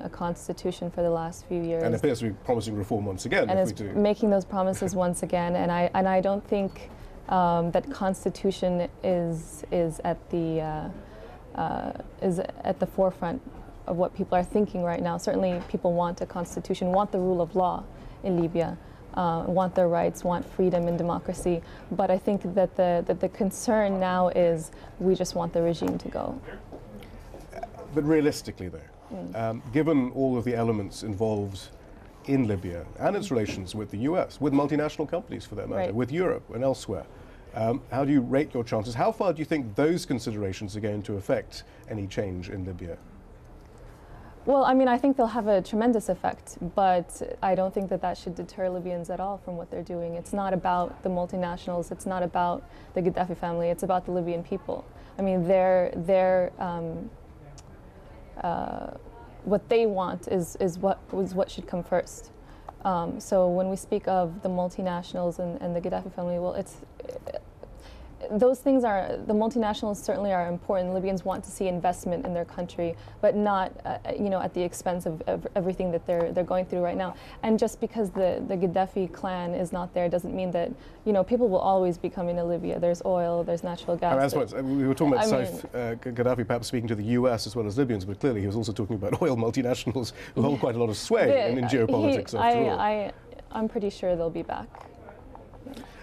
a constitution for the last few years. And it appears to be promising reform once again. And if it's we do. making those promises once again. And I don't think that constitution is at the forefront of what people are thinking right now. Certainly, people want a constitution, want the rule of law in Libya. Want their rights, want freedom and democracy, but I think that the concern now is we just want the regime to go. But realistically, though, given all of the elements involved in Libya and its relations with the US, with multinational companies for that matter, with Europe and elsewhere, how do you rate your chances? How far do you think those considerations are going to affect any change in Libya? Well, I mean, I think they'll have a tremendous effect, but I don't think that that should deter Libyans at all from what they're doing. It's not about the multinationals. It's not about the Gaddafi family. It's about the Libyan people. I mean, what they want is what should come first. So when we speak of the multinationals and the Gaddafi family, well, those things are, the multinationals certainly are important. Libyans want to see investment in their country, but not, at the expense of everything that they're going through right now. And just because the Gaddafi clan is not there doesn't mean that, people will always be coming to Libya. There's oil, there's natural gas. We were talking about Gaddafi perhaps speaking to the US as well as Libyans, but clearly he was also talking about oil multinationals who hold quite a lot of sway in geopolitics after all. I'm pretty sure they'll be back.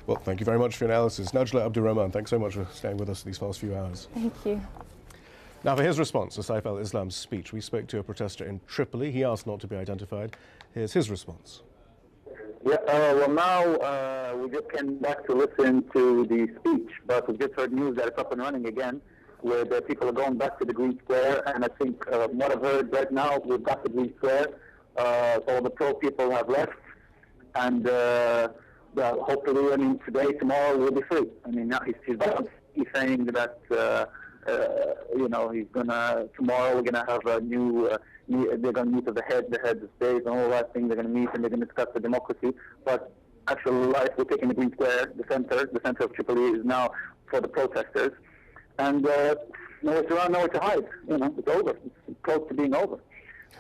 Well, thank you very much for your analysis. Najla Abdurrahman, thanks so much for staying with us these past few hours. Thank you. Now, for his response to Saif al-Islam's speech, we spoke to a protester in Tripoli. He asked not to be identified. Here's his response. Yeah, well, now we just came back to listen to the speech, but we've just heard news that it's up and running again, where the people are going back to the Green Square. And I think what I've heard right now, we've got the Green Square. All the pro people have left. And hopefully, today, tomorrow, we'll be free. Now he's saying that, he's gonna, tomorrow we're gonna have a new, they're gonna meet with the heads of state and all that thing. They're gonna meet and they're gonna discuss the democracy. But actual life, we're taking the Green Square, the center of Tripoli is now for the protesters. And nowhere to run, nowhere to hide. It's over. It's close to being over.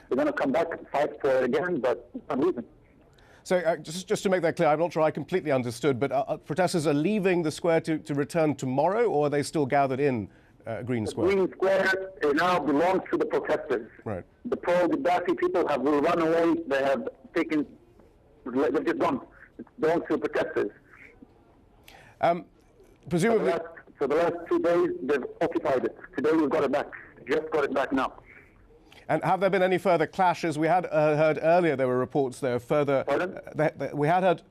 They're gonna come back and fight for it again, but it's not losing. So just to make that clear, I'm not sure I completely understood, but protesters are leaving the square to return tomorrow, or are they still gathered in Green Square? The Green Square now belongs to the protesters. Right. The pro-Gaddafi people have run away. They have taken, they've just gone. It belongs to the protesters. Presumably... For the last 2 days, they've occupied it. Today we've got it back. Just got it back now. And have there been any further clashes? We had heard earlier there were reports there of further... we had heard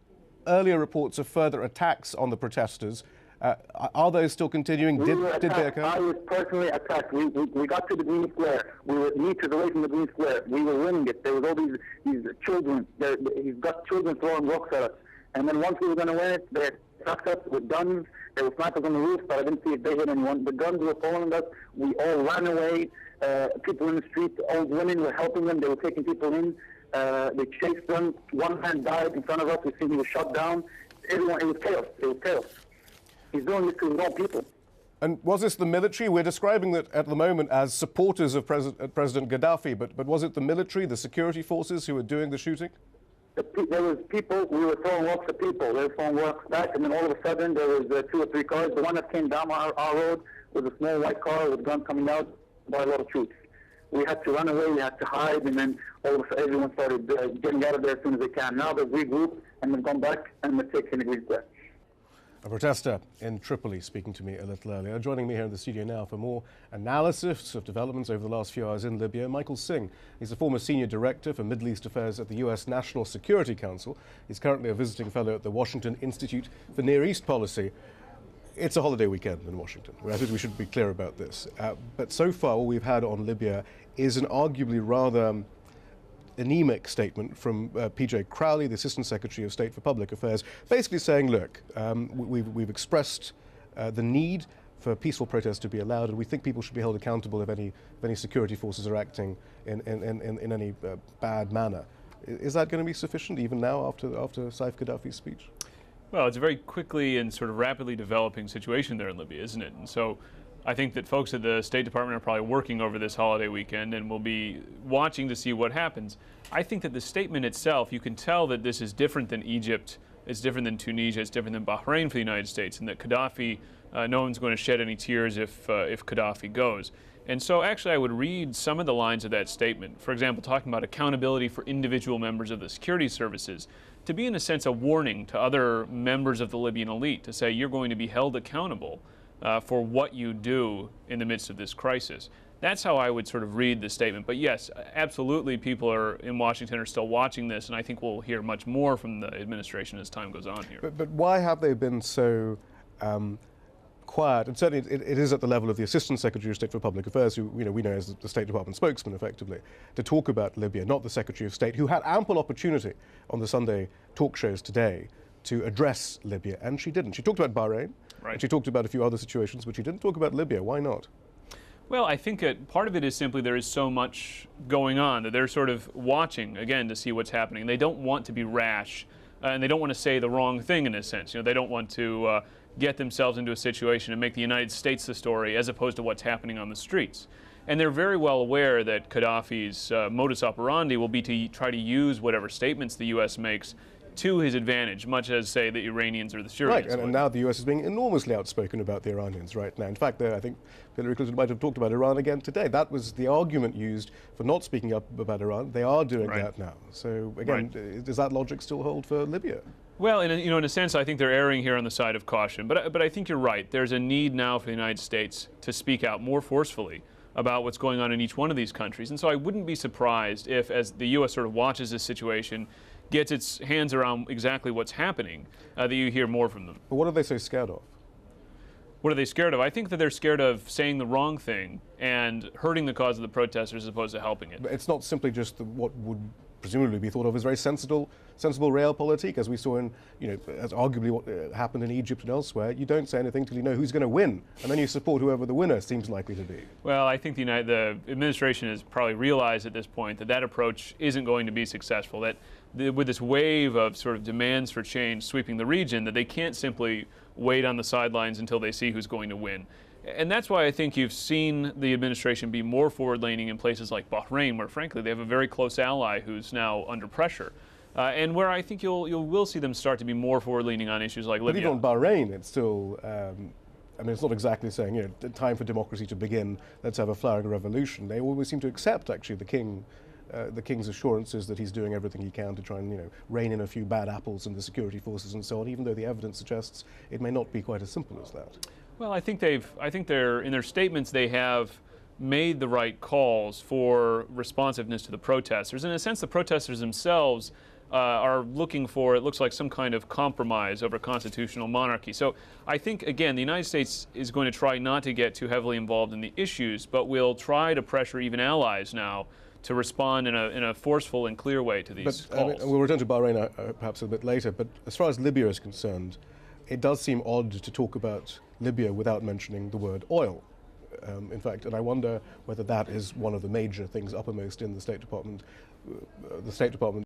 earlier reports of further attacks on the protesters. Are those still continuing? Did they occur? I was personally attacked. We got to the Green Square. We were meters away from the Green Square. We were winning it. There was all these children. He's got children throwing rocks at us. And then once we were going to win it, they attacked us with guns. There were snipers on the roof, but I didn't see if they hit anyone. The guns were following us. We all ran away. People in the street, old women were helping them. They were taking people in. They chased them. One man died in front of us. We see he was shot down. Everyone, it was chaos. It was chaos. He's doing this to his own people. And was this the military? We're describing that at the moment as supporters of President Gaddafi, but was it the military, the security forces who were doing the shooting? There was people, we were throwing rocks at people. They were throwing rocks back, and then all of a sudden there was 2 or 3 cars. The one that came down our road was a small white car with guns coming out by a lot of troops. We had to run away, we had to hide, and then all of a sudden everyone started getting out of there as soon as they can. Now they've regrouped and they've gone back and they're taking the Green Square. A protester in Tripoli speaking to me a little earlier. Joining me here in the studio now for more analysis of developments over the last few hours in Libya, Michael Singh. He's a former senior director for Middle East Affairs at the US National Security Council. He's currently a visiting fellow at the Washington Institute for Near East Policy. It's a holiday weekend in Washington. I think we should be clear about this. But so far, all we've had on Libya is an arguably rather anemic statement from PJ Crowley, the Assistant Secretary of State for Public Affairs, basically saying, look, we've expressed the need for peaceful protests to be allowed, and we think people should be held accountable if any security forces are acting in any bad manner. Is that going to be sufficient even now after Saif Gaddafi's speech? Well, it's a very quickly and sort of rapidly developing situation there in Libya, isn't it? And so I think that folks at the State Department are probably working over this holiday weekend and will be watching to see what happens. I think that the statement itself, you can tell that this is different than Egypt, it's different than Tunisia, it's different than Bahrain for the United States, and that Gaddafi, no one's going to shed any tears if Gaddafi goes. And so actually I would read some of the lines of that statement, for example, talking about accountability for individual members of the security services, to be in a sense a warning to other members of the Libyan elite, to say you're going to be held accountable for what you do in the midst of this crisis. That's how I would sort of read the statement. But yes, absolutely, people in Washington are still watching this, and I think we'll hear much more from the administration as time goes on here. But why have they been so quiet? And certainly it is at the level of the Assistant Secretary of State for Public Affairs, who we know as the State Department spokesman effectively, to talk about Libya, not the Secretary of State, who had ample opportunity on the Sunday talk shows today to address Libya, and she didn't. She talked about Bahrain, right. And she talked about a few other situations, but she didn't talk about Libya. Why not? Well, I think that part of it is simply there is so much going on that they're sort of watching, again, to see what's happening. They don't want to be rash, and they don't want to say the wrong thing in a sense. They don't want to get themselves into a situation and make the United States the story as opposed to what's happening on the streets. And they're very well aware that Gaddafi's modus operandi will be to try to use whatever statements the U.S. makes to his advantage, much as, say, the Iranians or the Syrians. Right, and now the U.S. is being enormously outspoken about the Iranians right now. In fact, I think Hillary Clinton might have talked about Iran again today. That was the argument used for not speaking up about Iran. They are doing that now. So, again, does that logic still hold for Libya? Well, in a sense, I think they're erring here on the side of caution. But I think you're right. There's a need now for the United States to speak out more forcefully about what's going on in each one of these countries. And so I wouldn't be surprised if, as the U.S. sort of watches this situation, gets its hands around exactly what's happening, that you hear more from them. But what are they so scared of? What are they scared of? I think that they're scared of saying the wrong thing and hurting the cause of the protesters as opposed to helping it. But it's not simply just what would presumably be thought of as very sensible realpolitik, as we saw in, as arguably what happened in Egypt and elsewhere. You don't say anything till you know who's going to win, and then you support whoever the winner seems likely to be. Well, I think the administration has probably realized at this point that that approach isn't going to be successful, that with this wave of sort of demands for change sweeping the region, that they can't simply wait on the sidelines until they see who's going to win. And that's why I think you've seen the administration be more forward-leaning in places like Bahrain, where frankly they have a very close ally who's now under pressure. And where I think you will see them start to be more forward-leaning on issues like Libya. But even on Bahrain, it's still, it's not exactly saying, time for democracy to begin, let's have a flowering revolution. They always seem to accept, actually, the king's assurances that he's doing everything he can to try and, rein in a few bad apples in the security forces and so on, even though the evidence suggests it may not be quite as simple as that. Well, I think they're in their statements they have made the right calls for responsiveness to the protesters. In a sense, the protesters themselves are looking for, it looks like, some kind of compromise over constitutional monarchy. So I think, again, the United States is going to try not to get too heavily involved in the issues, but will try to pressure even allies now to respond in a forceful and clear way to these calls. We'll return to Bahrain perhaps a bit later, but as far as Libya is concerned, it does seem odd to talk about Libya without mentioning the word oil. In fact, and I wonder whether that is one of the major things uppermost in the State Department. The State Department